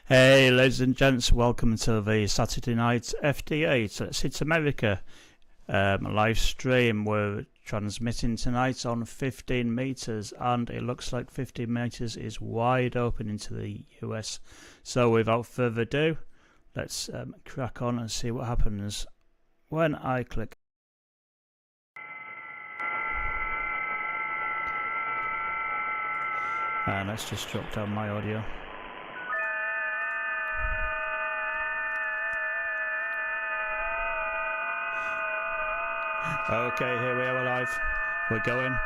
Hey ladies and gents, welcome to the Saturday night FT8. It's America live stream. We're transmitting tonight on 15 meters, and it looks like 15 meters is wide open into the US. So without further ado, let's crack on and see what happens when I click. And let's just drop down my audio. Okay, here we are live. We're going.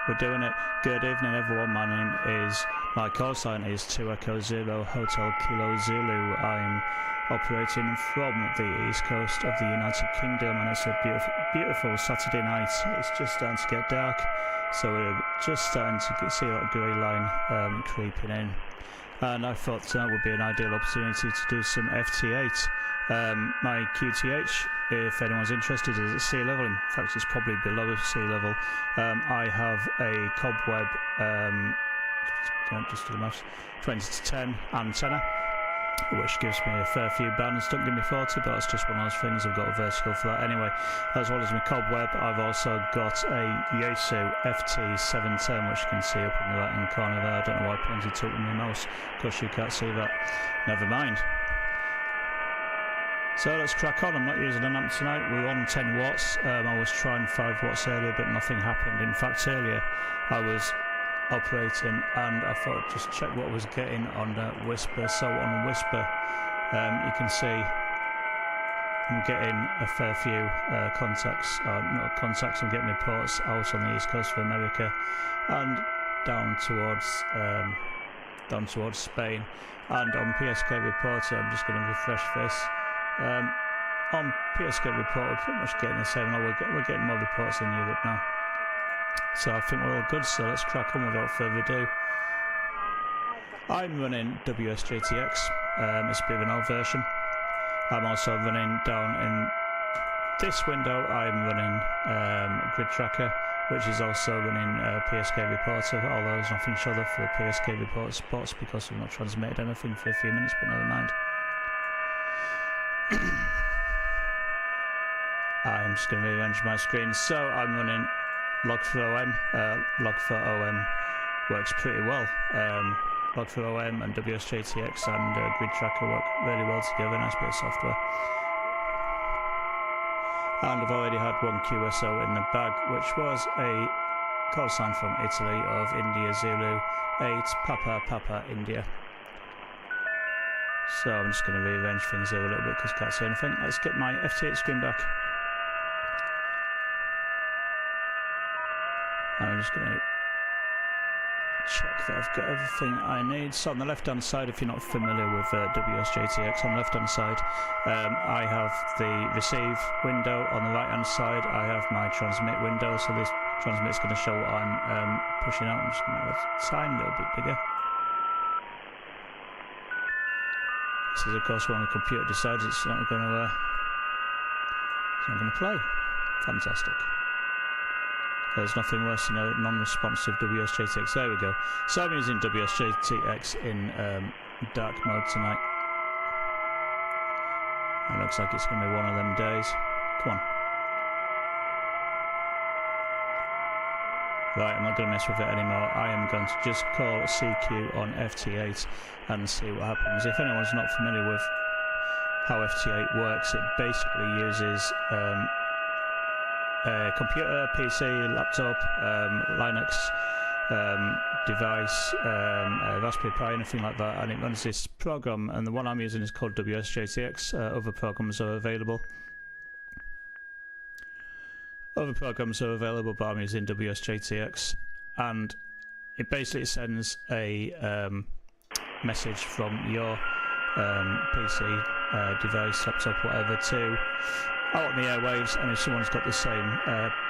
We're doing it. Good evening, everyone. My call sign is 2 Echo Zero Hotel Kilo Zulu. I'm operating from the east coast of the United Kingdom, and it's a beautiful Saturday night. It's just starting to get dark, so we're just starting to see that grey line creeping in. And I thought tonight would be an ideal opportunity to do some FT8. My QTH, if anyone's interested, is at sea level. In fact, it's probably below sea level. I have a cobweb, just do the maths, 20 to 10 antenna, which gives me a fair few bands. Don't give me 40, but that's just one of those things. I've got a vertical for that anyway. As well as my cobweb, I've also got a Yaesu FT710, which you can see up in the right hand corner there. I don't know why I pointed to it with my mouse, because you can't see that. Never mind. So let's crack on. I'm not using an amp tonight. We're on 10 watts. I was trying 5 watts earlier, but nothing happened. In fact, earlier I was operating and I thought I'd just check what I was getting on Whisper. So on Whisper, you can see I'm getting a fair few contacts. Not contacts, I'm getting reports out on the east coast of America and down towards Spain. And on PSK Reporter, I'm just going to refresh this. On PSK Report, we're pretty much getting the same. No, we're getting more reports in Europe now. So I think we're all good, so let's crack on without further ado. I'm running WSJTX, it's a bit of an old version. I'm also running down in this window, I'm running Grid Tracker, which is also running PSK Reporter, although there's nothing showed up for the PSK Reporter spots because we've not transmitted anything for a few minutes, but never mind. I'm just going to rearrange my screen. So I'm running Log4OM. Log4OM works pretty well. Log4OM and WSJTX and Grid Tracker work really well together. Nice bit of software. And I've already had one QSO in the bag, which was a call sign from Italy of India Zulu 8 Papa India. So I'm just going to rearrange things here a little bit because I can't see anything. Let's get my FT8 screen back. I'm just going to check that I've got everything I need. So on the left hand side, if you're not familiar with WSJTX, on the left hand side I have the receive window. On the right hand side I have my transmit window. So this transmit's going to show what I'm pushing out. I'm just going to make it a tiny little bit bigger. This is of course when the computer decides it's not going to play. Fantastic. There's nothing worse than a non-responsive WSJTX. There we go. So I'm using WSJTX in dark mode tonight. It looks like it's going to be one of them days. Come on. Right, I'm not going to mess with it anymore. I am going to just call CQ on FT8 and see what happens. If anyone's not familiar with how FT8 works, it basically uses a computer, PC, laptop, Linux device, a Raspberry Pi, anything like that, and it runs this program, and the one I'm using is called WSJTX. Other programs are available. But I'm using WSJTX, and it basically sends a message from your PC, device, laptop, whatever, to out on the airwaves, and if someone's got the same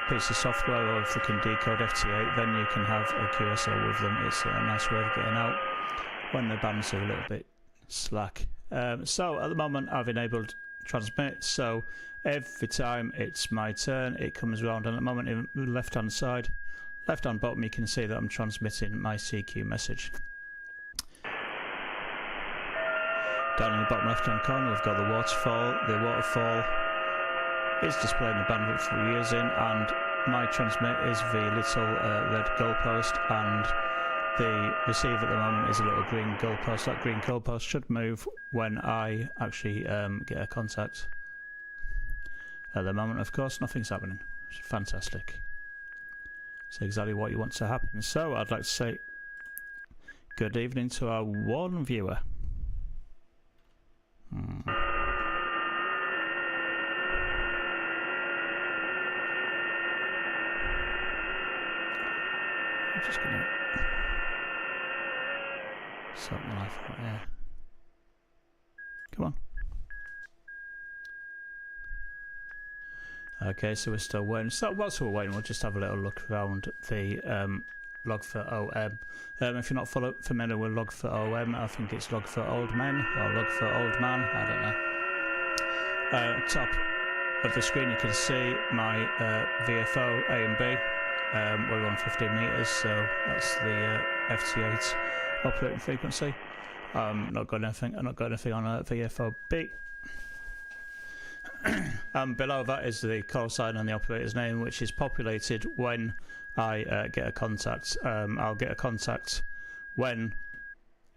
piece of software, or if they can decode FT8, then you can have a QSO with them. It's a nice way of getting out when the bands are a little bit slack. So at the moment I've enabled transmit, so every time it's my turn it comes around, and at the moment in the left hand side, left hand bottom, you can see that I'm transmitting my CQ message. Down in the bottom left hand corner we've got the waterfall. The waterfall is displaying the bandwidth we're using, and my transmit is the little red goalpost, and the receiver at the moment is a little green goalpost. That green goalpost should move when I actually get a contact. At the moment, of course, nothing's happening. It's fantastic. It's exactly what you want to happen. So I'd like to say good evening to our one viewer. I'm just gonna sort my life out here. Come on. Okay, so we're still waiting. So whilst we're waiting, we'll just have a little look around the log for OM. If you're not familiar with log for OM, I think it's log for old men or log for old man. I don't know. Top of the screen, you can see my VFO A and B. We're on 15 meters, so that's the FT8 operating frequency. Not got anything. I'm not got anything on VFO B. Below that is the call sign and the operator's name, which is populated when I get a contact. I'll get a contact when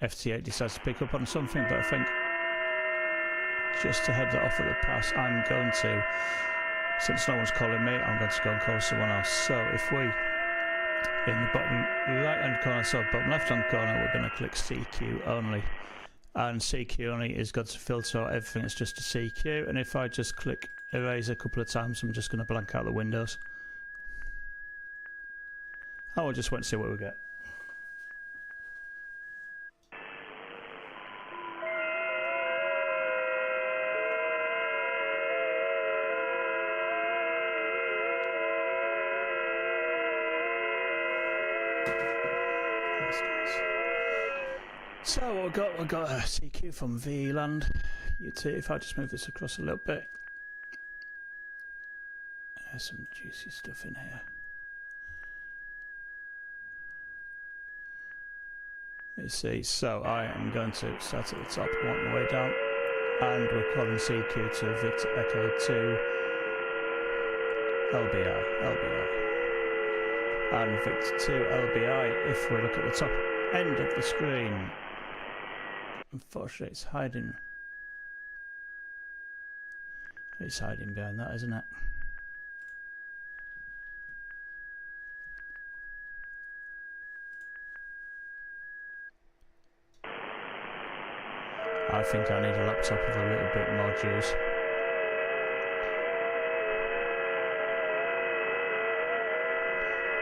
FT8 decides to pick up on something, but I think just to head that off at the pass, I'm going to, since no one's calling me, I'm going to go and call someone else. So if we, in the bottom right hand corner, so bottom left hand corner, we're going to click CQ only. And CQ only is going to filter out everything that's just a CQ, and if I just click erase a couple of times, I'm just going to blank out the windows. I will just wait and see what we get. So what we've got a CQ from VLAND. If I just move this across a little bit, there's some juicy stuff in here. Let's see. So I am going to start at the top and work my way down, and we're calling CQ to Victor Echo 2 LBI, and Victor 2 LBI. If we look at the top end of the screen, unfortunately it's hiding. It's hiding behind that, isn't it? I think I need a laptop with a little bit more juice.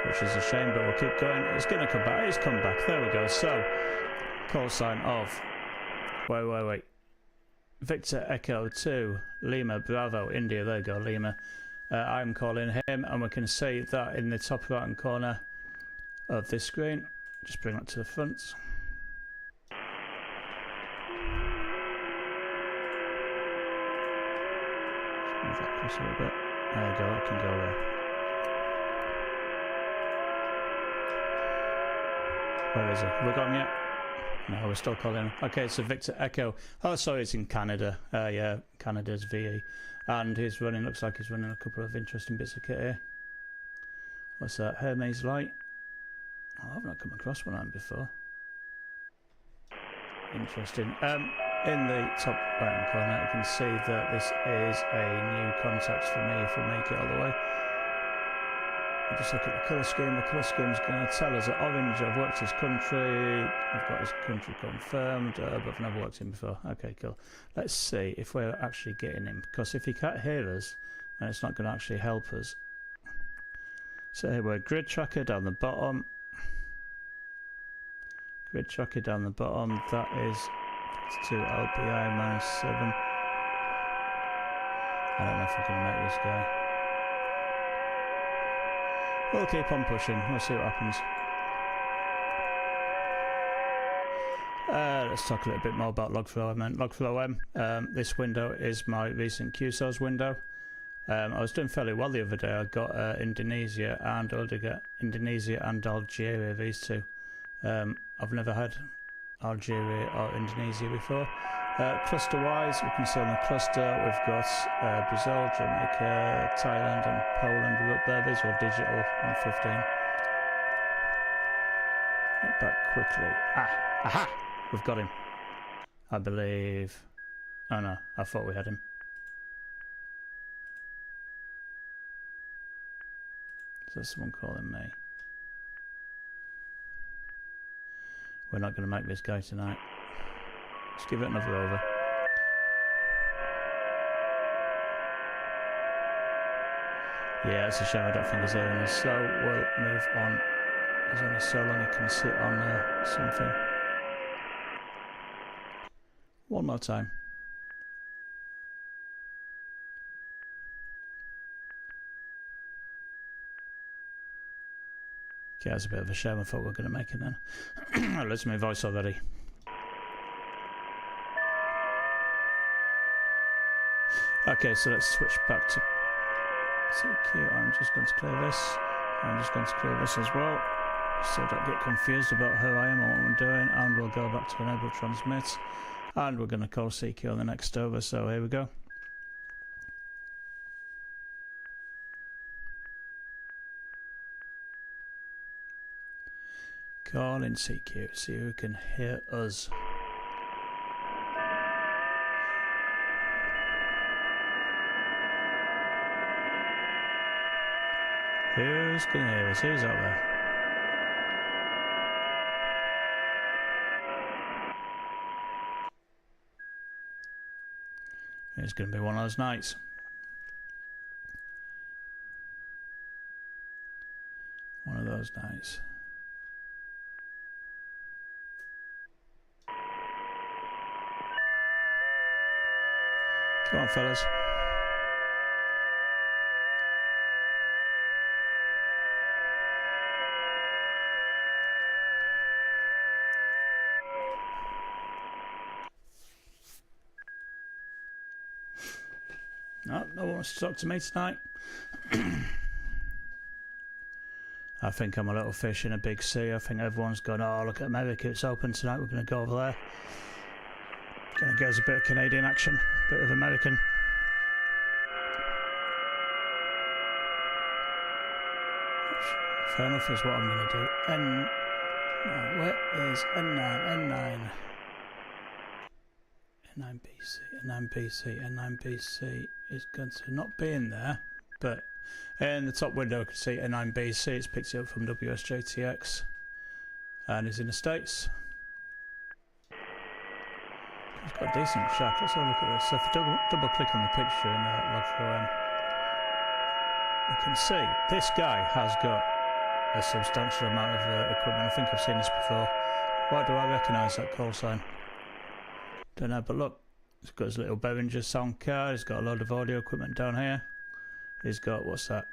Which is a shame, but we'll keep going. It's going to come back. It's come back. There we go. So, call sign of... Wait. Victor Echo 2, Lima Bravo, India. There you go, Lima. I'm calling him, and we can see that in the top right hand corner of this screen. Just bring that to the front. Move that across a little bit. There you go, that can go there. Where is he? Have we got him yet? No, we're still calling him. Okay, so Victor Echo. Oh, sorry, it's in Canada. Yeah, Canada's VE. And he's running, looks like he's running a couple of interesting bits of kit here. What's that? Hermes Light. Oh, I've not come across one of them before. Interesting. In the top right hand corner, you can see that this is a new contact for me if we make it all the way. I'll just look at the colour scheme. The colour scheme is going to tell us that orange, I've worked his country, I've got his country confirmed, but I've never worked him before. Okay, cool. Let's see if we're actually getting him, because if he can't hear us, then it's not going to actually help us. So here we're grid tracker down the bottom. Grid tracker down the bottom, that is 2 LPI minus 7. I don't know if I can make this guy. We'll keep on pushing, we'll see what happens. Let's talk a little bit more about Log4OM. Log4OM, this window is my recent QSOS window. I was doing fairly well the other day. I got Indonesia and Algeria, these two. I've never had Algeria or Indonesia before. Cluster-wise, we can see on the cluster we've got Brazil, Jamaica, Thailand and Poland are up there. These are all digital on 15. Get back quickly. Aha! We've got him. I believe. Oh no, I thought we had him. Is there someone calling me? We're not going to make this guy tonight. Let's give it another over. Yeah, it's a shame I don't think he's hearing us, so we'll move on. There's only so long he can sit on something. One more time. Okay, that's a bit of a shame. I thought we were going to make it then. I lost my voice already. Okay, so let's switch back to CQ. I'm just going to clear this. I'm just going to clear this as well, so don't get confused about who I am or what I'm doing. And we'll go back to enable transmit. And we're going to call CQ on the next over, so here we go. Call in CQ, see who can hear us. Who's going to hear us? Who's out there? It's going to be one of those nights. One of those nights. Come on, fellas. No one wants to talk to me tonight. I think I'm a little fish in a big sea. I think everyone's going, oh, look at America, it's open tonight, we're going to go over there. Going to get us a bit of Canadian action, a bit of American. Fair enough is what I'm going to do. N9, where is N9? N9BC is going to not be in there, but in the top window I can see N9BC. It's picked it up from WSJTX and is in the States. It's got a decent shack. Let's have a look at this. So if I double click on the picture in Log4M, you can see this guy has got a substantial amount of equipment. I think I've seen this before. Why do I recognise that call sign? Don't know, but look, he's got his little Behringer sound card. He's got a load of audio equipment down here. He's got, what's that?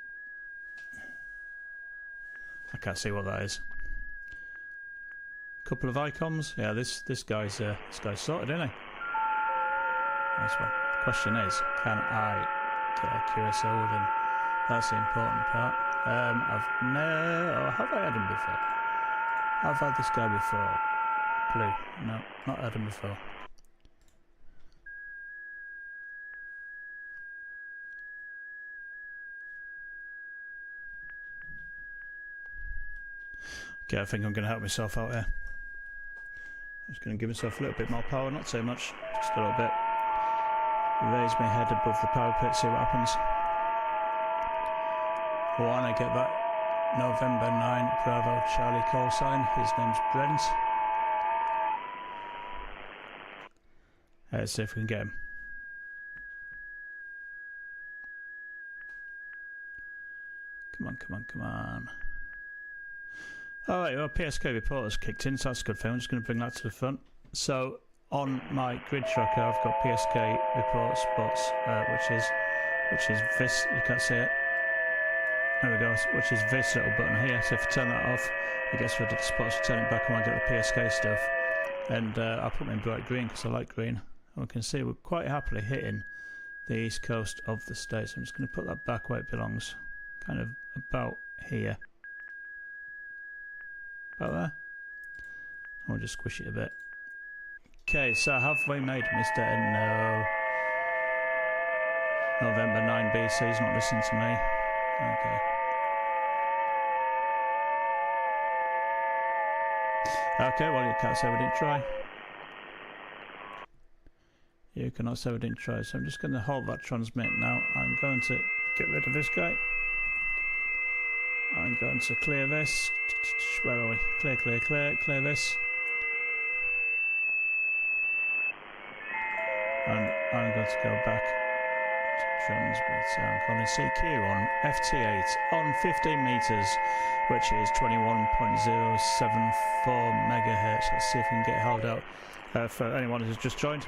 I can't see what that is. Couple of icons. Yeah, this guy's sorted, isn't he? Nice one. The question is, can I get a QSO with him? That's the important part. Have I had him before? I've had this guy before. Blue. No, not had him before. Okay, I think I'm going to help myself out here. I'm just going to give myself a little bit more power, not too much, just a little bit. Raise my head above the power pit, see what happens. When I get that November 9 Bravo Charlie call sign, his name's Brent. Let's see if we can get him. Come on, come on, come on. Alright, well, PSK reporter's kicked in, so that's a good thing. I'm just going to bring that to the front. So, on my grid tracker, I've got PSK report spots, which is this, you can't see it. There we go, which is this little button here. So if I turn that off, it gets rid of the spots. Turn it back and I get the PSK stuff. And I'll put them in bright green because I like green. And we can see we're quite happily hitting the east coast of the States. I'm just going to put that back where it belongs. Kind of about here. About there. And we'll just squish it a bit. Okay, so have we made Mr. No. November 9 BC, he's not listening to me. Okay. Okay, well you can't say we didn't try. You cannot say we didn't try, so I'm just going to hold that transmit now. I'm going to get rid of this guy. I'm going to clear this. Where are we? Clear this. And I'm going to go back to transmit. I'm calling CQ on FT8 on 15 meters, which is 21.074 megahertz. Let's see if we can get held out for anyone who's just joined.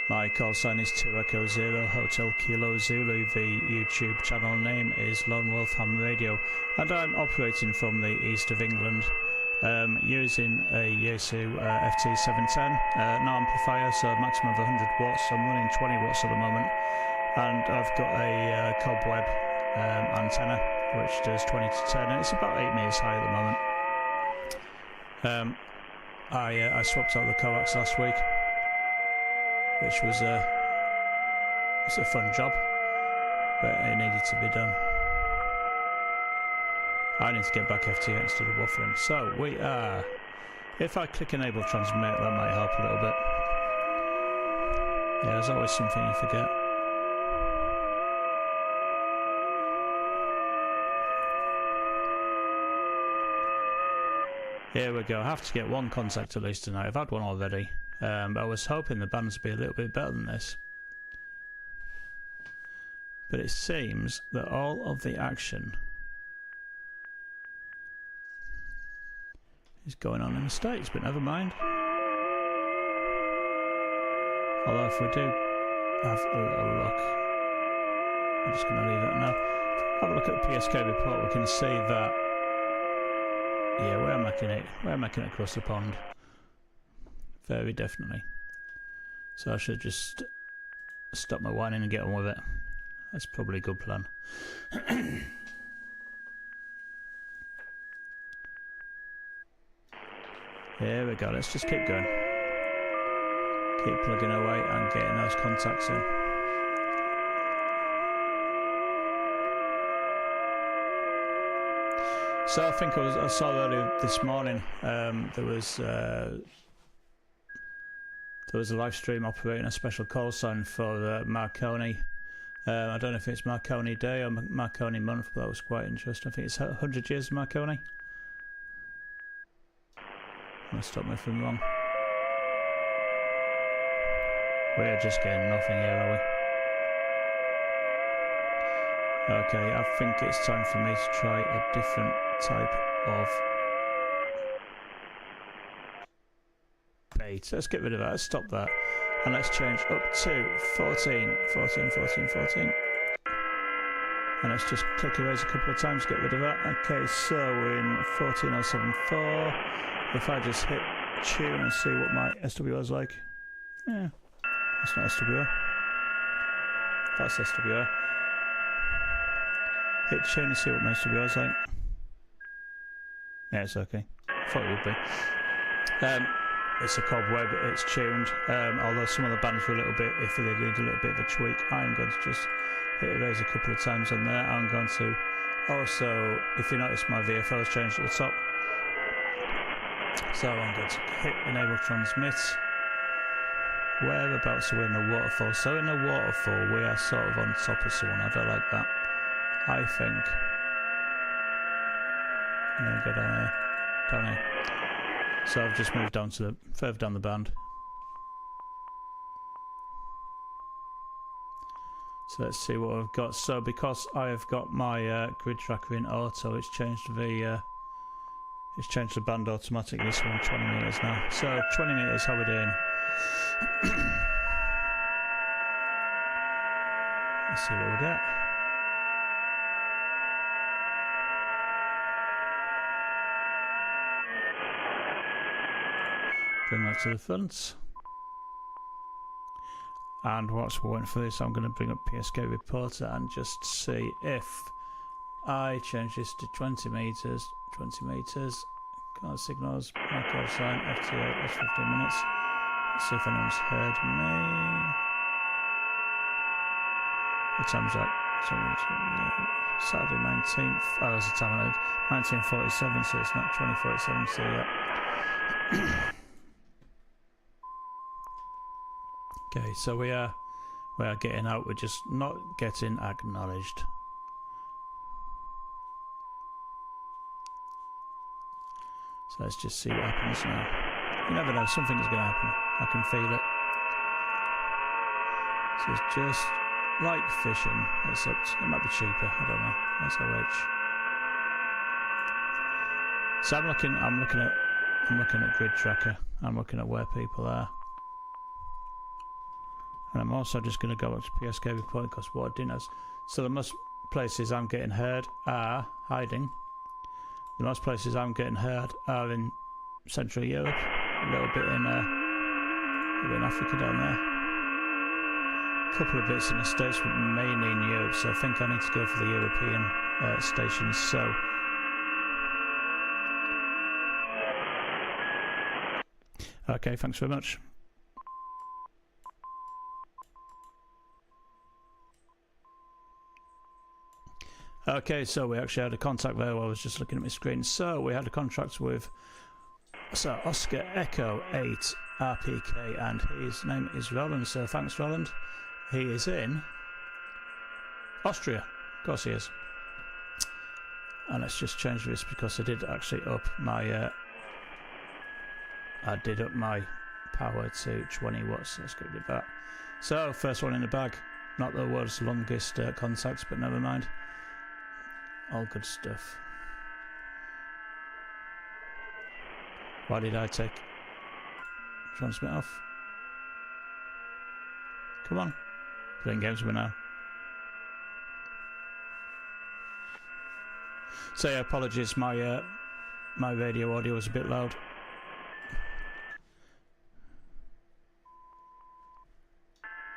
My call sign is 2 Echo 0 Hotel Kilo Zulu. The YouTube channel name is Lone Wolf Ham Radio, and I'm operating from the east of England using a Yaesu FT710 no-amplifier, so maximum of 100 watts. I'm running 20 watts at the moment, and I've got a cobweb antenna which does 20 to 10, and it's about 8 meters high at the moment. I swapped out the coax last week, which was it's a fun job, but it needed to be done. I need to get back FT8 instead of waffling. So we are. If I click enable transmit, that might help a little bit. Yeah, there's always something you forget. Here we go. I have to get one contact at least tonight. I've had one already. But I was hoping the bands would be a little bit better than this. But it seems that all of the action is going on in the States, but never mind. Although if we do have a little look, I'm just going to leave that now. Have a look at the PSK report, we can see that, yeah, we're making it across the pond. Very definitely. So I should just stop my whining and get on with it. That's probably a good plan. Here we go, let's just keep going. Keep plugging away and getting those contacts in. So I think I saw earlier this morning there was a live stream operating a special call sign for Marconi. I don't know if it's Marconi Day or Marconi Month, but that was quite interesting. I think it's 100 years of Marconi. Don't stop me if I'm wrong. We're just getting nothing here, are we? Okay, I think it's time for me to try a different type of bait. Let's get rid of that, let's stop that. And let's change up to 14. And let's just click erase a couple of times, get rid of that. Okay, so we're in 14074. If I just hit tune and see what my SWR is like. Yeah, that's not SWR. That's SWR. Hit tune and see what my SWR is like. Yeah, it's okay. I thought it would be. It's a cobweb, it's tuned. Although some of the bands were a little bit, if they need a little bit of a tweak, I'm going to just hit erase a couple of times on there. I'm going to also, if you notice, my VFO has changed at the top. So I'm going to hit enable transmit. Whereabouts are we in the waterfall? So in the waterfall we are sort of on top of someone. I don't like that. I think I'm going to go down here. So I've just moved down to further down the band. So let's see what I've got. So because I have got my grid tracker in auto, it's changed the band automatically. So we're on 20 meters now. So 20 meters, how are we doing? Let's see what we get. Bring that to the front. And whilst we're waiting for this, I'm going to bring up PSK Reporter and just see if I change this to 20 meters. Card signals, my call sign, FT8, that's 15 minutes. Let's see if anyone's heard me. What time's that? Saturday 19th. Oh, there's a time of 1947, so it's not 2047, so yeah. Okay, so we are getting out, we're just not getting acknowledged. So let's just see what happens now. You never know, something's going to happen. I can feel it. So it's just like fishing, except it might be cheaper. I don't know. SOH. So I'm looking at grid tracker. I'm looking at where people are, and I'm also just going to go up to PSK report because what I didn't know. So the most places I'm getting heard are hiding. The most places I'm getting heard are in Central Europe, a little bit in Africa down there, a couple of bits in the States, but mainly in Europe. So I think I need to go for the European stations. So okay, thanks very much. Okay, so we actually had a contact there while I was just looking at my screen. So we had a contract with Oscar Echo 8 RPK, and his name is Roland. So thanks, Roland. He is in Austria. Of course he is. And let's just change this because I did actually up my power to 20 watts. Let's go with that. So first one in the bag. Not the world's longest contacts, but never mind. All good stuff. Why did I take transmit off? Come on. Playing games with me now. So yeah, apologies, my radio audio was a bit loud.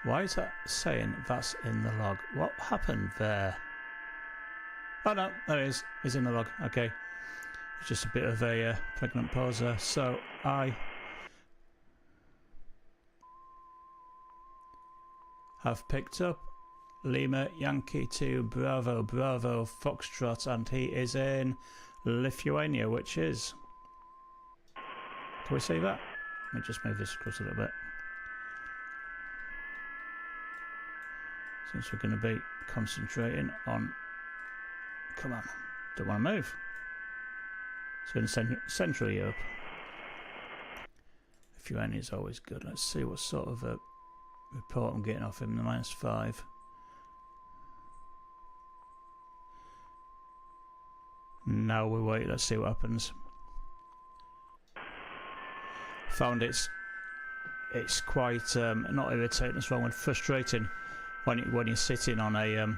Why is that saying that's in the log? What happened there? Oh no, there he is. He's in the log. Okay. It's just a bit of a pregnant pause there. So I have picked up Lima Yankee 2 Bravo Bravo Foxtrot, and he is in Lithuania, which is... Can we see that? Let me just move this across a little bit. Since we're going to be concentrating on... Come on, don't want to move. So in Central Europe. Lithuania is always good. Let's see what sort of a report I'm getting off him. The -5. Now we wait. Let's see what happens. Found it's quite not irritating. That's wrong. Frustrating when you're sitting on a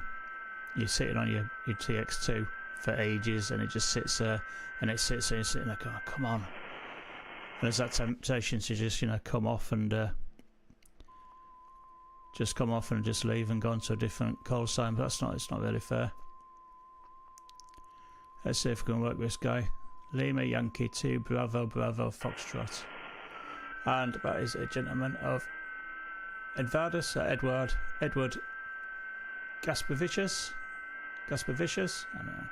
your TX2 for ages, and it just sits there, and it's sitting there going, oh, come on. And there's that temptation to just come off and just leave and go on to a different call sign, but it's not really fair. Let's see if we can work with this guy. Lima Yankee 2 Bravo Bravo Foxtrot, and that is a gentleman of Edvardus, Edward Gaspavicius. I don't know.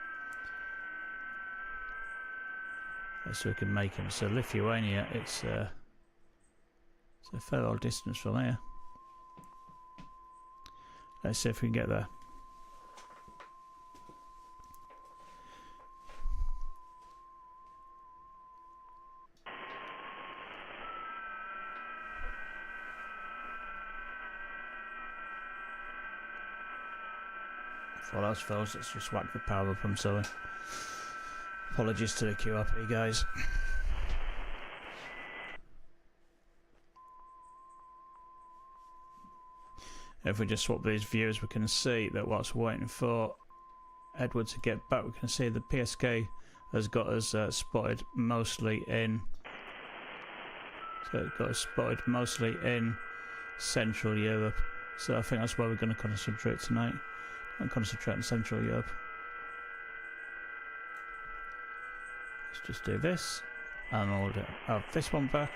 Let's see if we can make him. So Lithuania, it's a fair old distance from here. Let's see if we can get there. For those fellas, let's just whack the power up. I'm sorry. Apologies to the QRP guys. If we just swap these views, we can see that what's waiting for Edward to get back. We can see the PSK has got us spotted mostly in. So it got us spotted mostly in Central Europe. So I think that's where we're going to concentrate tonight. And concentrate on Central Europe. Let's just do this. and we'll have this one back.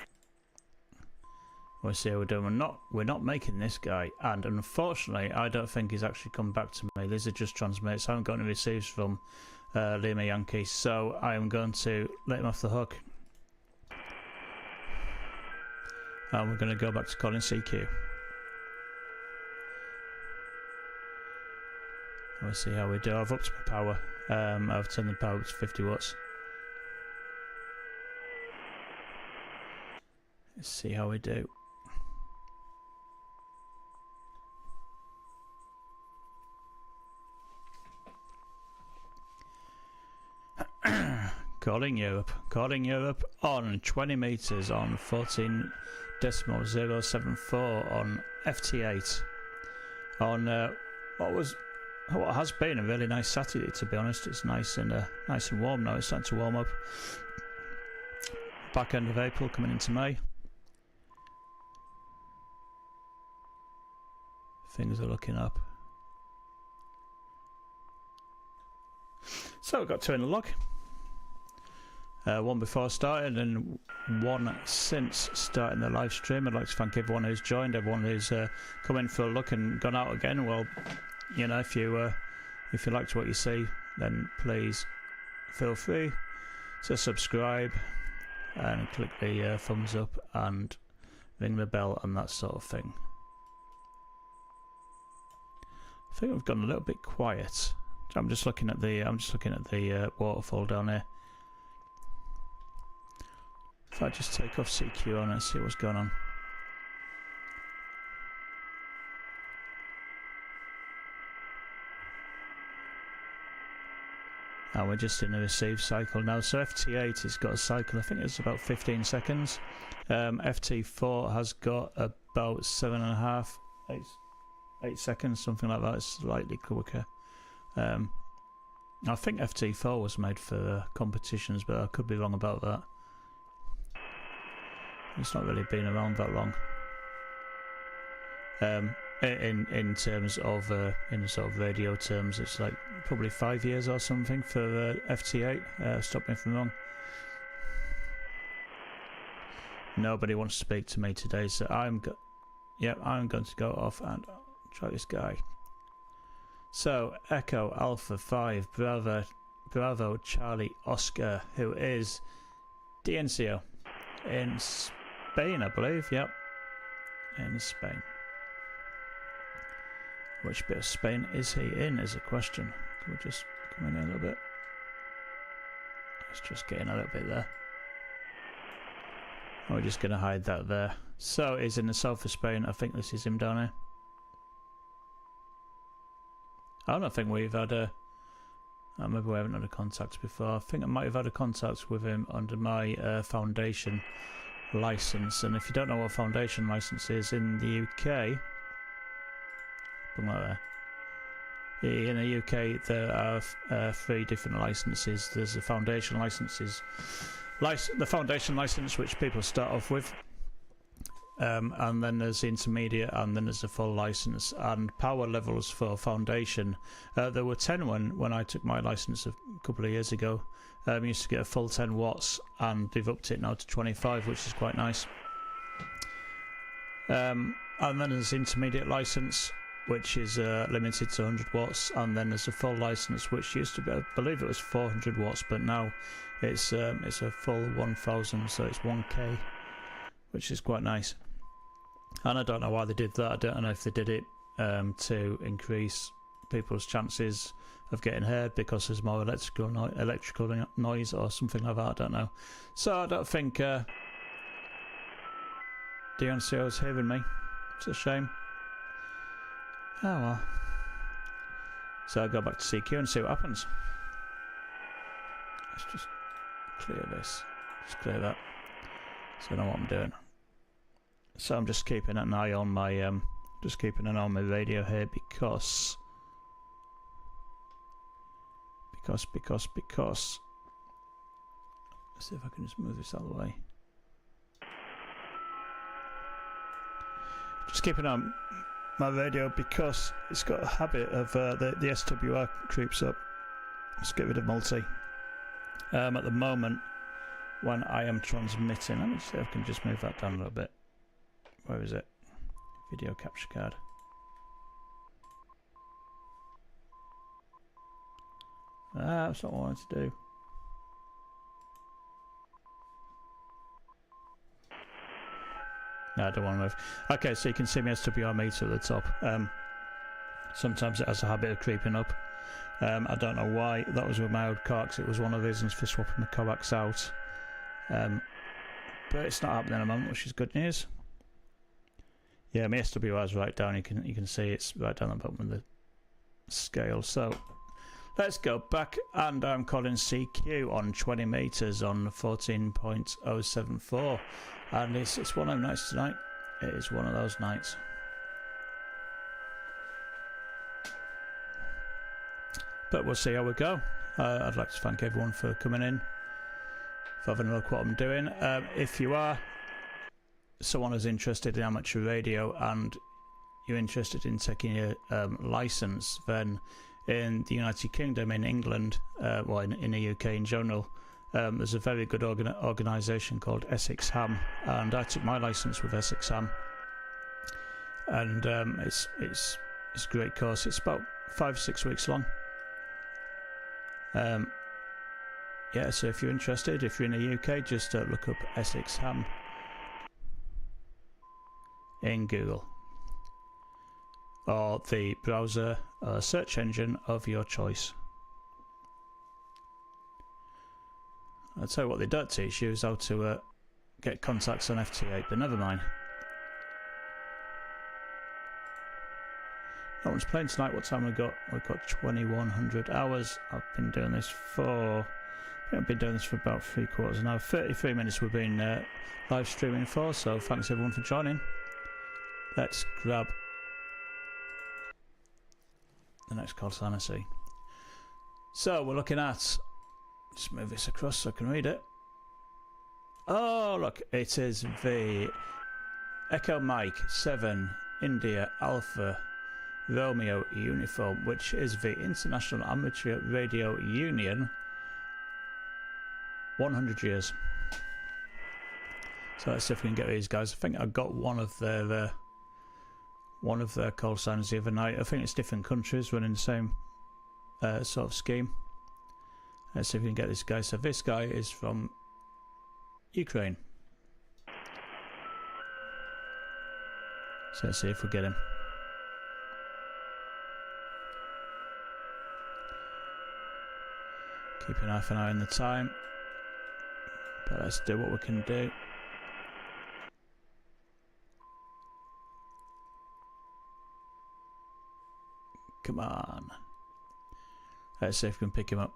We'll see how we're doing. We're not making this guy, and unfortunately I don't think he's actually come back to me. These are just transmits. I haven't got any receives from Lima Yankee, so I am going to let him off the hook. And we're going to go back to calling CQ. We'll see how we do. I've upped my power. I've turned the power up to 50 watts. Let's see how we do. Calling Europe on 20 meters on 14.074 on FT8 on what has been a really nice Saturday, to be honest. It's nice and warm now. It's starting to warm up. Back end of April, coming into May. Things are looking up. So we've got two in the log. One before starting and one since starting the live stream. I'd like to thank everyone who's joined, everyone who's come in for a look and gone out again. Well, you know, if you liked what you see, then please feel free to subscribe and click the thumbs up and ring the bell and that sort of thing. I think we've gone a little bit quiet. I'm just looking at the waterfall down here. If I just take off CQ on and see what's going on. And we're just in the receive cycle now. So FT8 has got a cycle, I think it's about 15 seconds. FT4 has got about 7.5, 8 seconds, something like that. It's slightly quicker. I think FT4 was made for competitions, but I could be wrong about that. It's not really been around that long. In terms of in sort of radio terms, it's like probably 5 years or something for FT8. Stop me if I'm wrong. Nobody wants to speak to me today, so I'm going to go off and try this guy. So Echo Alpha 5 Bravo Charlie Oscar, who is DNCO in Spain, I believe. Yep, in Spain. Which bit of Spain is he in is a question. Can we just come in a little bit? Let's just get in a little bit there. We're just going to hide that there. So he's in the south of Spain. I think this is him down here. I don't think we've had a... maybe we haven't had a contact before. I think I might have had a contact with him under my foundation license. And if you don't know what foundation license is in the UK... Like that. In the UK there are 3 different licenses. There's the foundation licenses, the foundation license which people start off with, and then there's the intermediate, and then there's the full license. And power levels for foundation, there were 10 when I took my license a couple of years ago. Used to get a full 10 watts, and they've upped it now to 25, which is quite nice. And then there's the intermediate license, which is limited to 100 watts, and then there's a full license which used to be, I believe it was 400 watts, but now it's a full 1000, so it's 1k, which is quite nice. And I don't know why they did that. I don't know if they did it to increase people's chances of getting heard because there's more electrical noise or something like that. I don't know. So I don't think DNCO is hearing me. It's a shame. Oh well. So I'll go back to CQ and see what happens. Let's just clear this. Just clear that. So I know what I'm doing. So I'm just keeping an eye on my radio here because let's see if I can just move this out of the way. Just keeping on my radio because it's got a habit of the SWR creeps up. Let's get rid of multi. At the moment when I am transmitting. Let me see if I can just move that down a little bit. Where is it? Video capture card. That's not what I wanted to do. No, I don't want to move. Okay, so you can see my SWR meter at the top. Sometimes it has a habit of creeping up. I don't know why. That was with my old car, 'cause it was one of the reasons for swapping the coax out. But it's not happening at the moment, which is good news. Yeah, my SWR is right down. You can see it's right down the bottom of the scale. So let's go back, and I'm calling CQ on 20 meters on 14.074, and it's one of those nights tonight. It is one of those nights. But we'll see how we go. I'd like to thank everyone for coming in, for having a look what I'm doing. If you are someone who's interested in amateur radio and you're interested in taking a license, then in the United Kingdom, in England, well in the UK in general, there's a very good organisation called Essex Ham, and I took my license with Essex Ham, and it's a great course. It's about 5 or 6 weeks long. Yeah, so if you're interested, if you're in the UK, just look up Essex Ham in Google, or the browser search engine of your choice. I'll tell you what they don't teach you is how to get contacts on FT8, but never mind. No one's playing tonight. What time we got? We've got 2100 hours. I've been doing this for... I think I've been doing this for about 3/4 of an hour. 33 minutes we've been live streaming for, so thanks everyone for joining. Let's grab the next call sign I see. So we're looking at... Just move this across so I can read it. Oh, look, it is the Echo Mike 7 India Alpha Romeo Uniform, which is the International Amateur Radio Union 100 years. So let's see if we can get these guys. I think I got one of their call signs the other night. I think it's different countries running the same sort of scheme. Let's see if we can get this guy. So this guy is from Ukraine. So let's see if we get him. Keeping half an eye on the time. But let's do what we can do. Come on. Let's see if we can pick him up.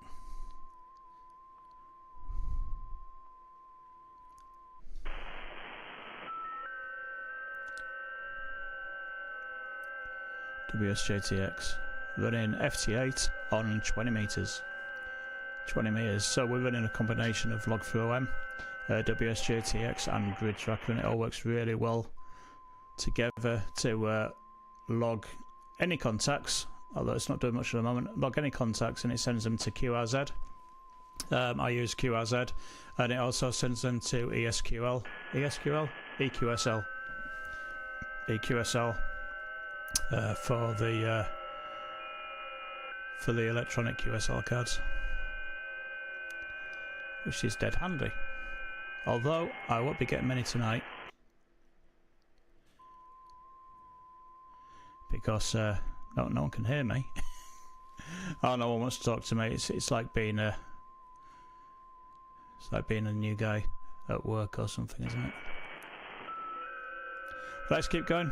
WSJTX running FT8 on 20 meters. 20 meters. So we're running a combination of log through OM, WSJTX and grid tracker, and it all works really well together to log any contacts, although it's not doing much at the moment. Log any contacts and it sends them to QRZ. I use QRZ, and it also sends them to EQSL for the electronic QSL cards, which is dead handy. Although I won't be getting many tonight because no one can hear me. Oh, no one wants to talk to me. It's like being a new guy at work or something, isn't it? But let's keep going.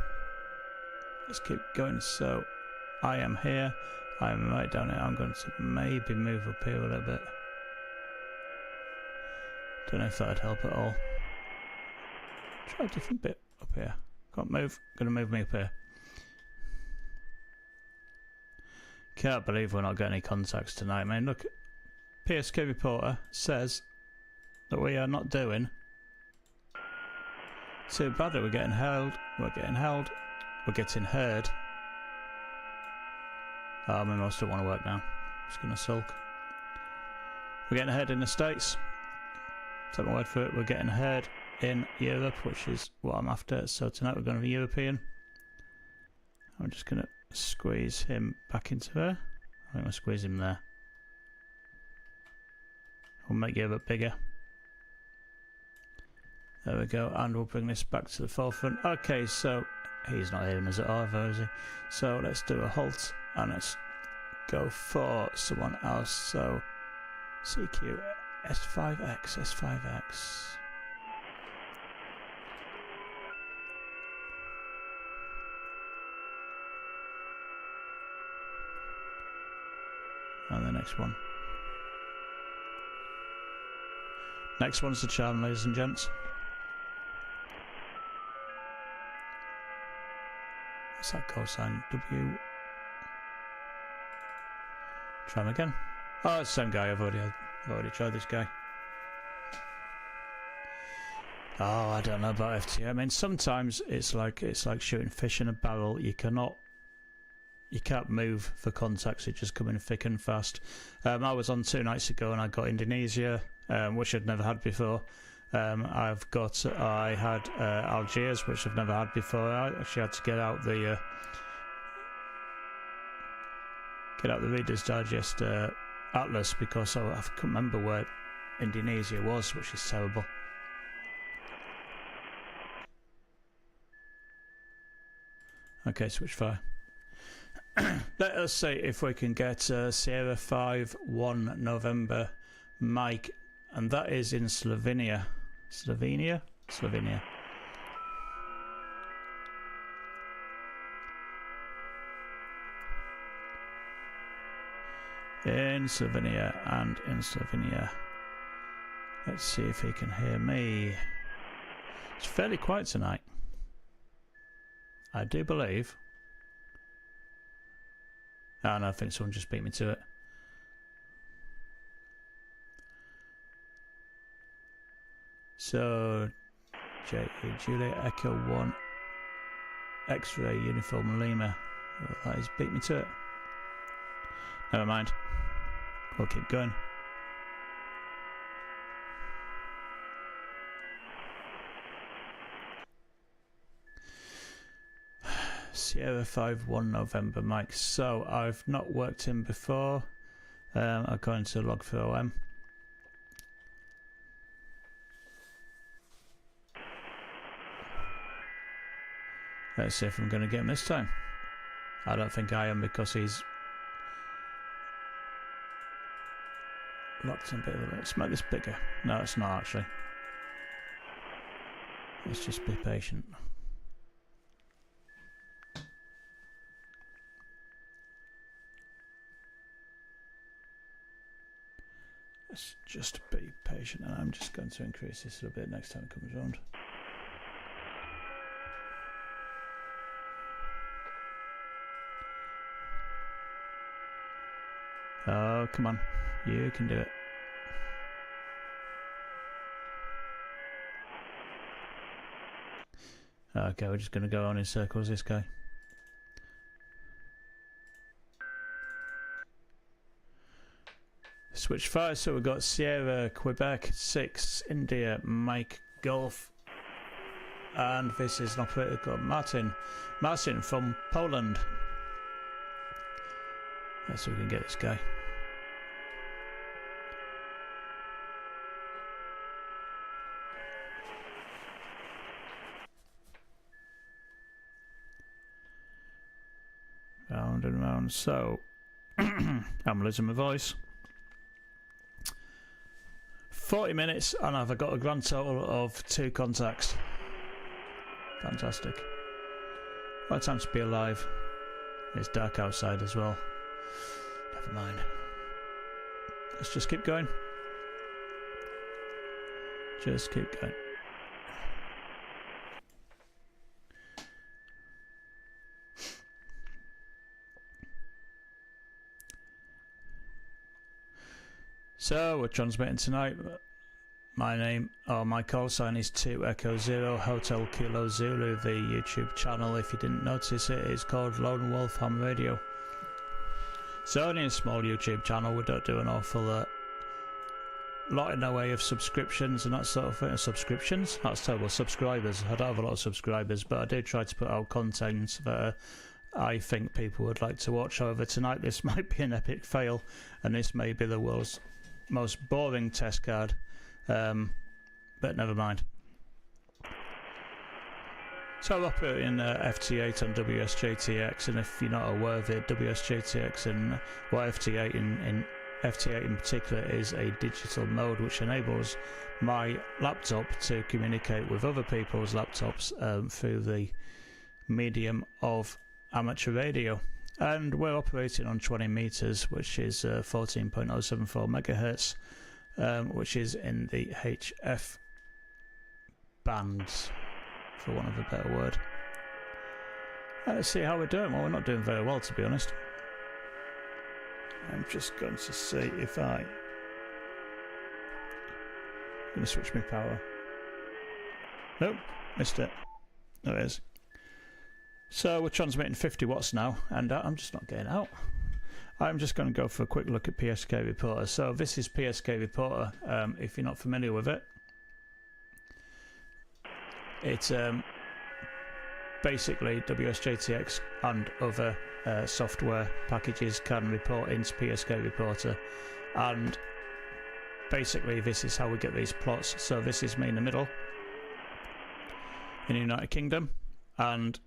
Let's keep going. So I am here. I'm right down here. I'm going to maybe move up here a little bit. Don't know if that'd help at all. Try a different bit up here. Can't move. Gonna move me up here. Can't believe we're not getting any contacts tonight, man. Look, PSK reporter says that we are not doing too bad. That we're getting held. We're getting held. We're getting heard. Oh, my mouse don't want to work now. Just gonna sulk. We're getting heard in the States. take my word for it, we're getting heard in Europe, which is what I'm after. So tonight we're going to be European. I'm just going to squeeze him back into there. I think I'll squeeze him there. We'll make Europe bigger. There we go, and we'll bring this back to the forefront. Okay, so he's not hearing us at all, is he? So let's do a halt and let's go for someone else. So CQ S5X, S5X. And the next one. Next one's the charm, ladies and gents. What's that cosine? W. Try him again. Oh, it's the same guy. I've already tried this guy. Oh, I don't know about FT8. I mean, sometimes it's like shooting fish in a barrel. You can't move for contacts. It just come in thick and fast. I was on 2 nights ago and I got Indonesia, which I'd never had before. I had Algiers, which I've never had before. I actually had to get out the Reader's Digest atlas because I couldn't remember where Indonesia was, which is terrible. Okay, switch fire. Let us see if we can get Sierra 5-1 November Mike, and that is in Slovenia. Slovenia? Slovenia. In Slovenia and in Slovenia. Let's see if he can hear me. It's fairly quiet tonight, I do believe. Oh no, I think someone just beat me to it. So, Juliet Echo 1 X-ray Uniform Lima. Well, that is beat me to it. Never mind. We'll keep going. Sierra 5-1 November Mike. So I've not worked him before, according to log for OM. Let's see if I'm going to get him this time. I don't think I am because he's locked in a bit of a... Let's make this bigger. No, it's not actually. Let's just be patient. Let's just be patient, and I'm just going to increase this a little bit next time it comes around. Oh, come on. You can do it. Okay, we're just going to go on in circles, this guy. Switch fire, so we've got Sierra, Quebec, 6, India, Mike, Golf. And this is an operator called Martin. Martin from Poland. Let's see if we can get this guy. Round and round. So, I'm losing my voice. 40 minutes, and I've got a grand total of 2 contacts. Fantastic. What a time to be alive. It's dark outside as well. Never mind. Let's just keep going. Just keep going. So we're transmitting tonight. My call sign is 2 Echo 0 Hotel Kilo Zulu. The YouTube channel, if you didn't notice it, is called Lone Wolf Ham Radio. It's only a small YouTube channel. We don't do an awful lot in the way of subscriptions and that sort of thing. Subscriptions? That's terrible. Subscribers. I don't have a lot of subscribers, but I do try to put out content that I think people would like to watch. However, tonight this might be an epic fail, and this may be the world's most boring test card, but never mind. So I'm operating FT8 on WSJTX, and if you're not aware of it, WSJTX and FT8 in FT8 in particular is a digital mode which enables my laptop to communicate with other people's laptops through the medium of amateur radio. And we're operating on 20 meters, which is 14.074 megahertz, which is in the HF bands, for want of a better word. Let's see how we're doing. Well, we're not doing very well, to be honest. I'm just going to see if I'm going to switch my power. Nope, missed it. There it is. So we're transmitting 50 watts now, and I'm just not getting out. I'm just going to go for a quick look at PSK Reporter. So this is PSK Reporter. If you're not familiar with it, it's basically WSJTX and other software packages can report into PSK Reporter, and basically this is how we get these plots. So this is me in the middle in the United Kingdom, and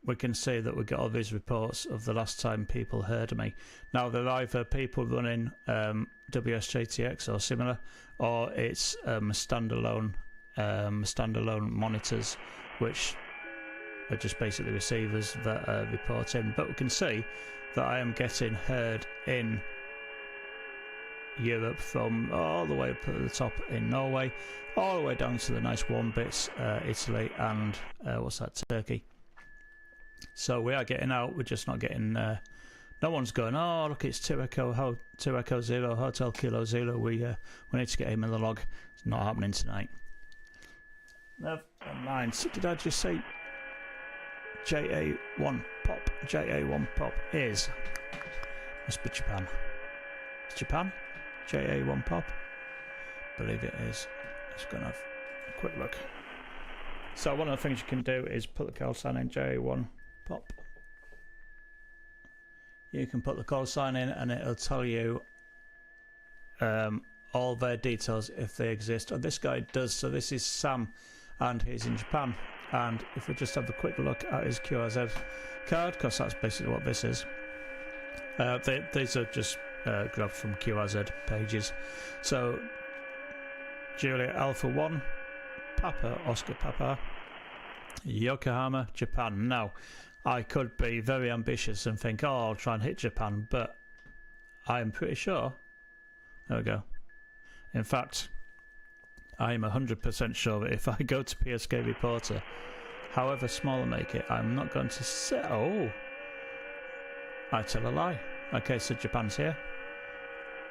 we can see that we get all these reports of the last time people heard me. Now they're either people running WSJTX or similar, or it's standalone monitors, which are just basically receivers that report in. But we can see that I am getting heard in Europe from all the way up at the top in Norway, all the way down to the nice warm bits, Italy and Turkey. So we are getting out, we're just not getting, no one's going, oh look, it's 2 Echo 0 Hotel Kilo Zulu, we need to get him in the log. It's not happening tonight. Never mind. So did I just say JA1 pop? JA1 pop is, must be Japan. It's Japan? JA1 pop? Believe it is. Just gonna have a quick look. So one of the things you can do is put the call sign in JA1 pop. You can put the call sign in and it'll tell you all their details if they exist. And this guy does. So this is Sam, and he's in Japan. And if we just have a quick look at his QRZ card, because that's basically what this is. These are just grabbed from QRZ pages. So Juliet Alpha 1 Papa Oscar Papa, Yokohama, Japan. Now I could be very ambitious and think, oh, I'll try and hit Japan, but I'm pretty sure, there we go, in fact I'm 100% sure that if I go to PSK Reporter, however small I make it, I'm not going to say, oh, I tell a lie. Okay, so Japan's here,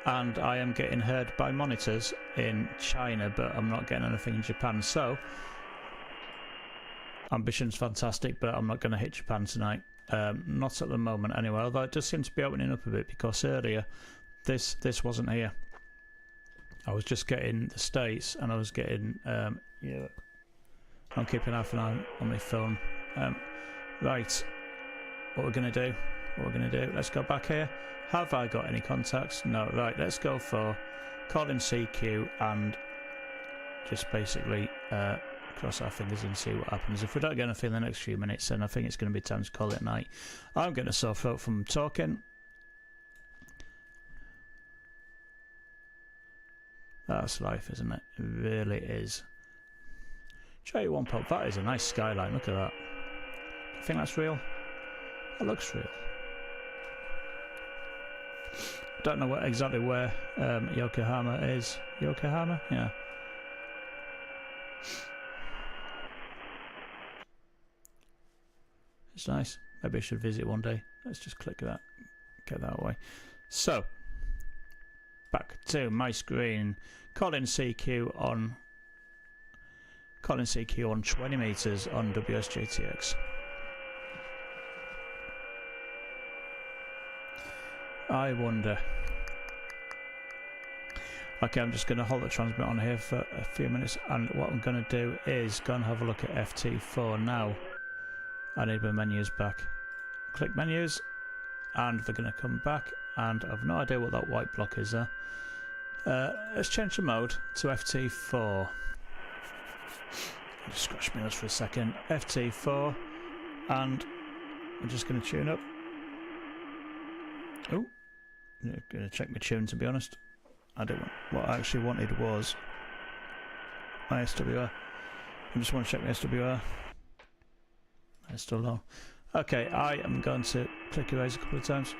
and I am getting heard by monitors in China, but I'm not getting anything in Japan. So ambition's fantastic, but I'm not going to hit Japan tonight. Not at the moment anyway, although it does seem to be opening up a bit, because earlier this wasn't here. I was just getting the States, and I was getting yeah, I'm keeping half an eye on my phone. Right, what we're going to do, let's go back here. Have I got any contacts? No. Right, let's go for calling CQ and just basically cross our fingers and see what happens. If we don't get anything in the next few minutes, then I think it's going to be time to call it night. I'm getting a sore throat from talking. That's life, isn't it? It really is. J1 pop, that is a nice skyline, look at that. Do you think that's real? That looks real. Don't know exactly where Yokohama is. Yokohama? Yeah. It's nice. Maybe I should visit one day. Let's just click that. Get that away. So, back to my screen. Calling CQ on 20 meters on WSJTX. I wonder Okay, I'm just going to hold the transmit on here for a few minutes, and what I'm going to do is go and have a look at FT4 now. I need my menus back. Click menus, and they're going to come back, and I've no idea what that white block is there. Let's change the mode to FT4. Just scratch my nose for a second. FT4, and I'm just going to tune up. Oh, I'm going to check my tune, to be honest. I don't want, what I actually wanted was my SWR. I just want to check my SWR. It's still low. Okay, I am going to click erase a couple of times.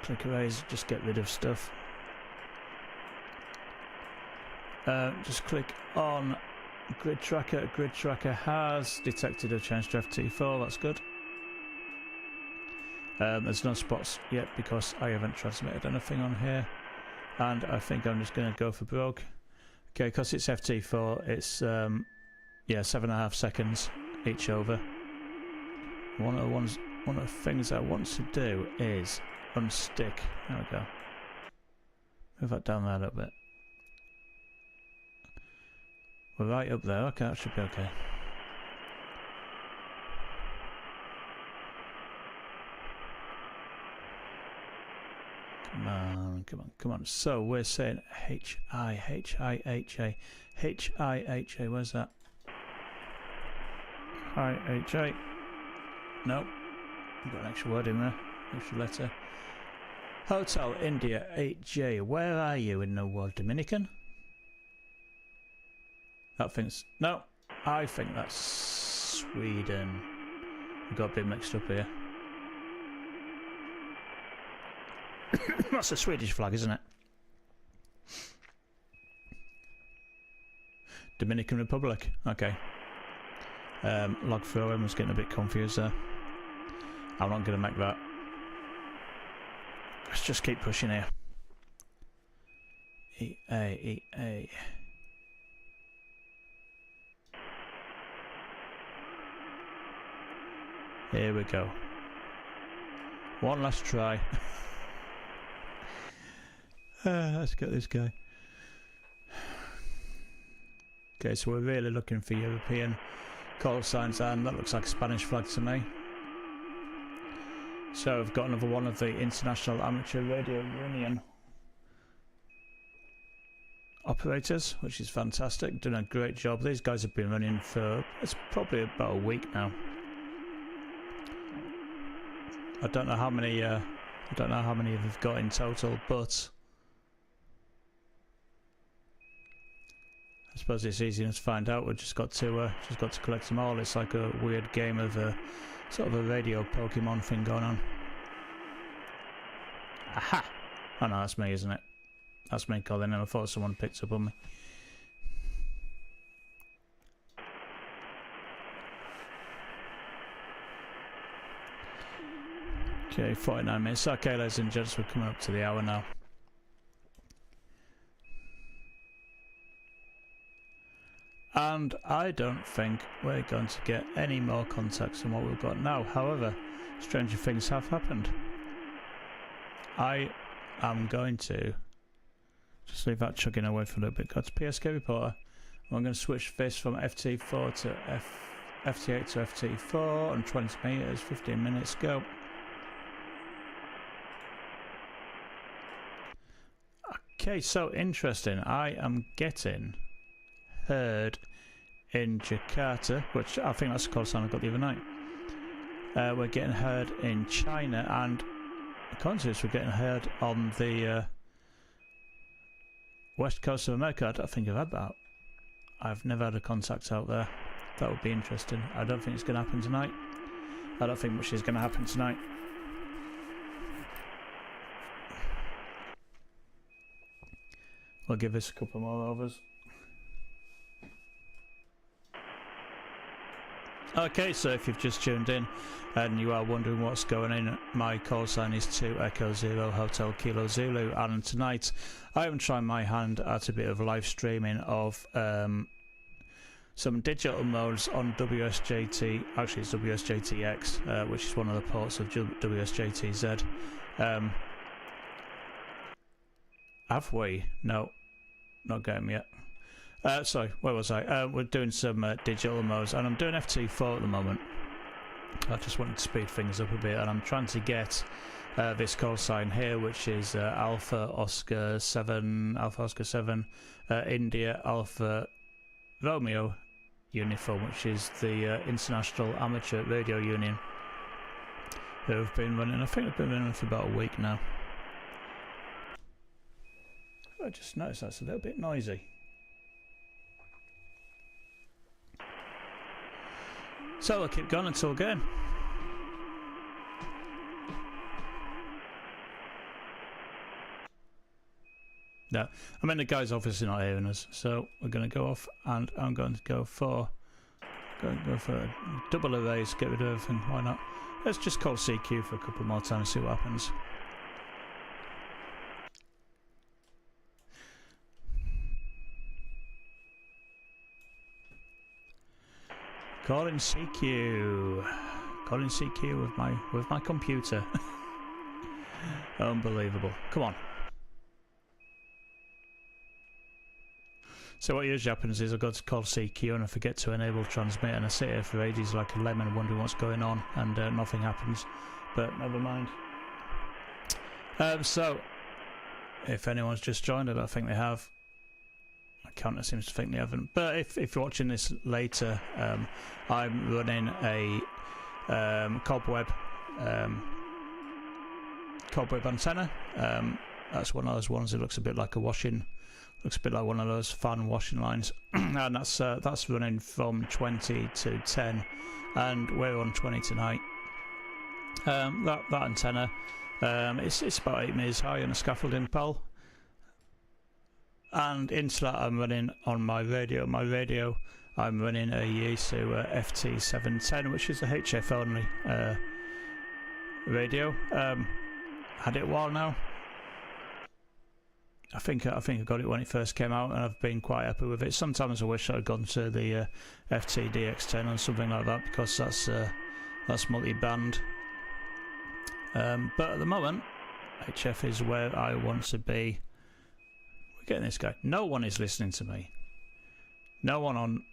Click erase, just get rid of stuff. Just click on grid tracker. Grid tracker has detected a change to FT4, that's good. There's no spots yet because I haven't transmitted anything on here. And I think I'm just going to go for broke. Okay, because it's FT4, it's yeah, 7.5 seconds each over. One of the things I want to do is unstick. There we go. Move that down there a little bit. We're right up there. Okay, that should be okay. Come on, come on, come on. So we're saying H-I-H-I-H-A. H-I-H-A, where's that? I-H-A. No. I've got an extra word in there. Extra letter. Hotel India 8J. Where are you in the world? Dominican? That thing's... No. I think that's Sweden. I've got a bit mixed up here. That's a Swedish flag, isn't it? Dominican Republic. Okay. Log throw, I was getting a bit confused there. I'm not going to make that. Let's just keep pushing here. EA, EA. Here we go. One last try. Let's get this guy. Okay, so we're really looking for European call signs, and that looks like a Spanish flag to me. So I've got another one of the International Amateur Radio Union operators, which is fantastic. Doing a great job. These guys have been running for, it's probably about a week now. I don't know how many they've got in total, but I suppose it's easy enough to find out. We've just got to collect them all. It's like a weird game of sort of a radio Pokemon thing going on. Aha! Oh no, that's me, isn't it? That's me calling in. I thought someone picked up on me. Okay, 49 minutes. Okay, ladies and gents, we're coming up to the hour now. And I don't think we're going to get any more contacts than what we've got now. However, stranger things have happened. I am going to just leave that chugging away for a little bit. Go to PSK Reporter. I'm going to switch this from FT4 to FT8 to FT4 on 20 meters, 15 minutes, go. Okay, so interesting. I am getting heard in Jakarta, which I think that's the call sign I got the other night. We're getting heard in China, and according to this, we're getting heard on the west coast of America. I don't think I've had that. I've never had a contact out there. That would be interesting. I don't think it's going to happen tonight. I don't think much is going to happen tonight. We'll give this a couple more overs. Okay, so if you've just tuned in and you are wondering what's going on, my call sign is 2 Echo Zero Hotel Kilo Zulu, and tonight I am trying my hand at a bit of live streaming of some digital modes on WSJT, actually it's WSJTX, which is one of the ports of WSJTZ. Have we? No, not game yet. Sorry, where was I? We're doing some digital modes, and I'm doing FT4 at the moment. I just wanted to speed things up a bit, and I'm trying to get this call sign here, which is Alpha Oscar 7, India Alpha Romeo uniform, which is the International Amateur Radio Union, who have been running. I think they've been running for about a week now. I just noticed that's a little bit noisy. So I'll keep going until again. No, I mean the guy's obviously not hearing us, so we're going to go off, and I'm going to go for a double erase, get rid of everything. Why not? Let's just call CQ for a couple more times, see what happens. Calling CQ. Calling CQ with my computer. Unbelievable. Come on. So what usually happens is I go to call CQ and I forget to enable transmit, and I sit here for ages like a lemon wondering what's going on, and nothing happens. But never mind. So if anyone's just joined, I don't think they have. Counter seems to think they haven't, but if you're watching this later, I'm running a cobweb antenna. That's one of those ones that looks a bit like one of those fan washing lines, and that's running from 20 to 10, and we're on 20 tonight. That antenna, it's about 8 meters high on a scaffolding pole. And into that I'm running on my radio. I'm running a Yaesu FT8, which is a HF only radio. Had it a while now. I think I got it when it first came out, and I've been quite happy with it. Sometimes I wish I'd gone to the FTDX10 or something like that, because that's multi-band. But at the moment, HF is where I want to be. Getting this guy. No one is listening to me. No one on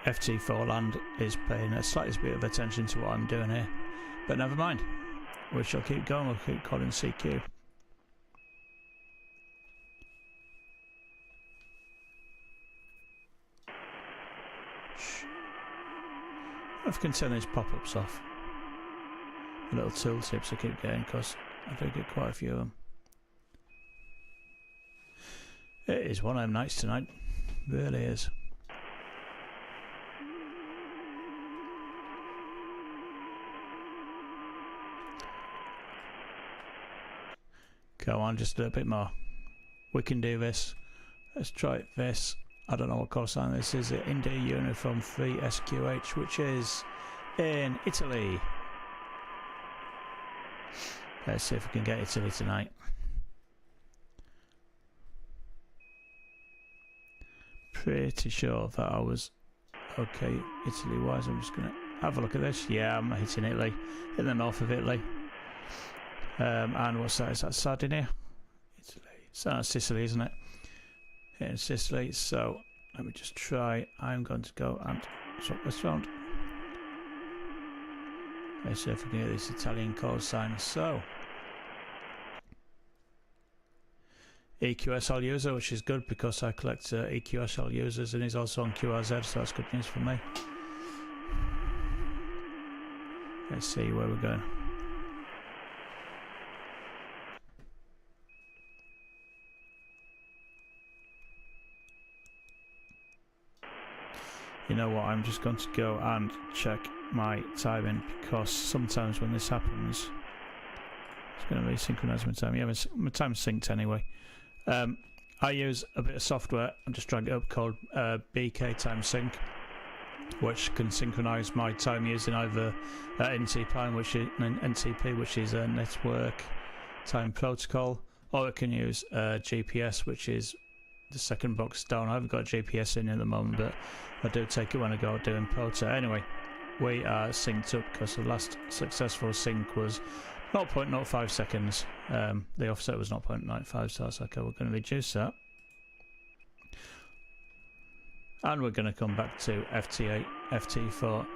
FT4 land is paying the slightest bit of attention to what I'm doing here. But never mind. We shall keep going. We'll keep calling CQ. Shh. I can turn these pop-ups off. The little tool tips I keep getting, because I do get quite a few of them. It is one of them nights tonight, really is. Go on, just a little bit more. We can do this. Let's try this. I don't know what call sign this is. India Uniform 3 SQH, which is in Italy. Let's see if we can get Italy tonight. Pretty sure that I was okay Italy wise. I'm just gonna have a look at this. Yeah, I'm hitting Italy, in the north of Italy. And what's that? Is that Sardinia? Italy. So that's Sicily, isn't it? Hitting Sicily. So let me just try. I'm going to go and swap this round. Let's see if we can get this Italian call sign. So EQSL user, which is good because I collect EQSL users, and he's also on QRZ, so that's good news for me. Let's see where we're going. You know what, I'm just going to go and check my timing, because sometimes when this happens, it's going to resynchronize my time. Yeah, my time's synced anyway. I use a bit of software and just drag it up called BK Time Sync, which can synchronize my time using either NTP, which is a network time protocol, or it can use GPS, which is the second box down. I haven't got GPS in at the moment, but I do take it when I go doing POTA. Anyway, we are synced up because the last successful sync was 0.05 seconds. The offset was 0.95, so that's okay. We're going to reduce that. And we're going to come back to FT8, FT4.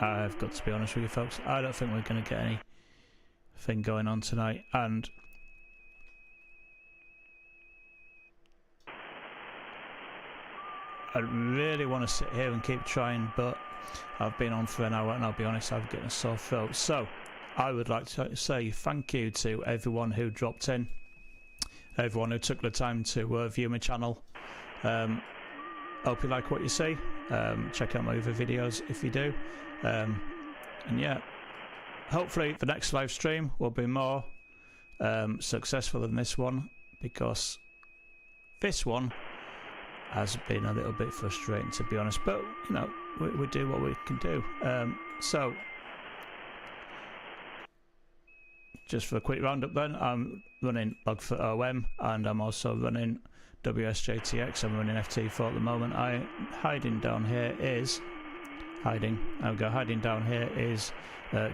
I've got to be honest with you folks, I don't think we're going to get anything going on tonight, and I really want to sit here and keep trying, but I've been on for an hour and I'll be honest, I'm getting a sore throat. So I would like to say thank you to everyone who dropped in, everyone who took the time to view my channel. Hope you like what you see. Check out my other videos if you do. And yeah, hopefully the next live stream will be more successful than this one, because this one has been a little bit frustrating, to be honest, but you know, we do what we can do. So just for a quick roundup then, I'm running Logfoot OM and I'm also running WSJTX. I'm running FT4 at the moment. Hiding down here is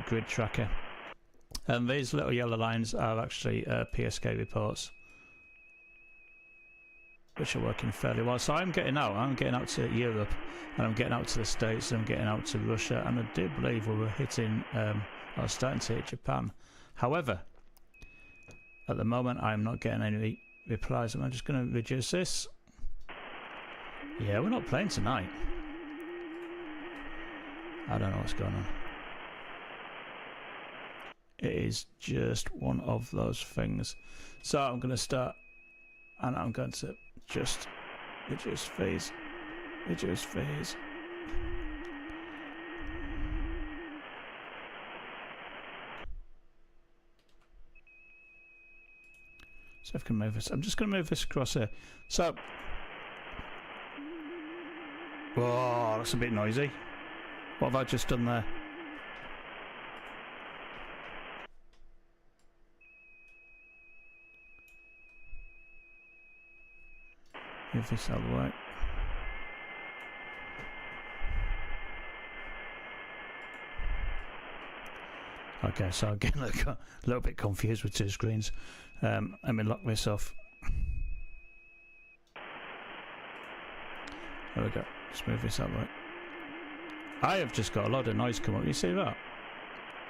Grid Tracker, and these little yellow lines are actually PSK reports, which are working fairly well. So I'm getting out to Europe, and I'm getting out to the States, and I'm getting out to Russia, and I do believe we were hitting or starting to hit Japan. However, at the moment I'm not getting any replies. I'm just going to reduce this. Yeah, we're not playing tonight. I don't know what's going on. It is just one of those things. So I'm going to start, and I'm going to just reduce phase. So if I can move this, I'm just going to move this across here. So, whoa, that's a bit noisy. What have I just done there? Move this out of the way. Okay, so I'm getting a little bit confused with two screens. Let me lock this off. There we go. Just move this out of the way. I have just got a lot of noise come up. You see that?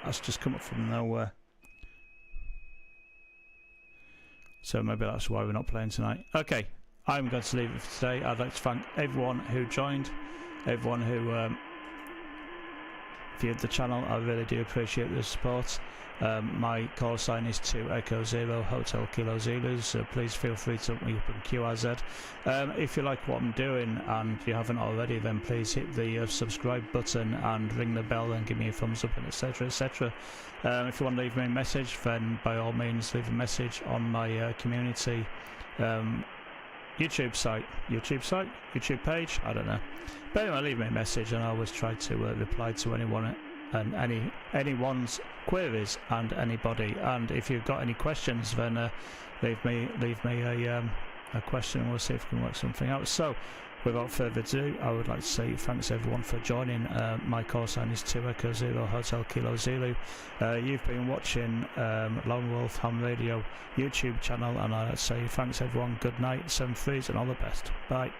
That's just come up from nowhere. So maybe that's why we're not playing tonight. Okay, I'm going to leave it for today. I'd like to thank everyone who joined, everyone who viewed the channel. I really do appreciate the support. My call sign is 2 Echo 0 Hotel Kilo Zulu, so please feel free to look me up in QRZ. If you like what I'm doing and you haven't already, then please hit the subscribe button and ring the bell and give me a thumbs up, and etc, etc. If you want to leave me a message, then by all means leave a message on my community YouTube page, I don't know. But anyway, leave me a message and I always try to reply to anyone and anyone's queries and anybody. And if you've got any questions, then leave me a question and we'll see if we can work something out. So without further ado, I would like to say thanks everyone for joining. My call sign is 2 Echo 0 Hotel Kilo Zulu. You've been watching Lone Wolf Ham Radio YouTube channel, and I'd say thanks everyone, good night, 7 threes and all the best. Bye.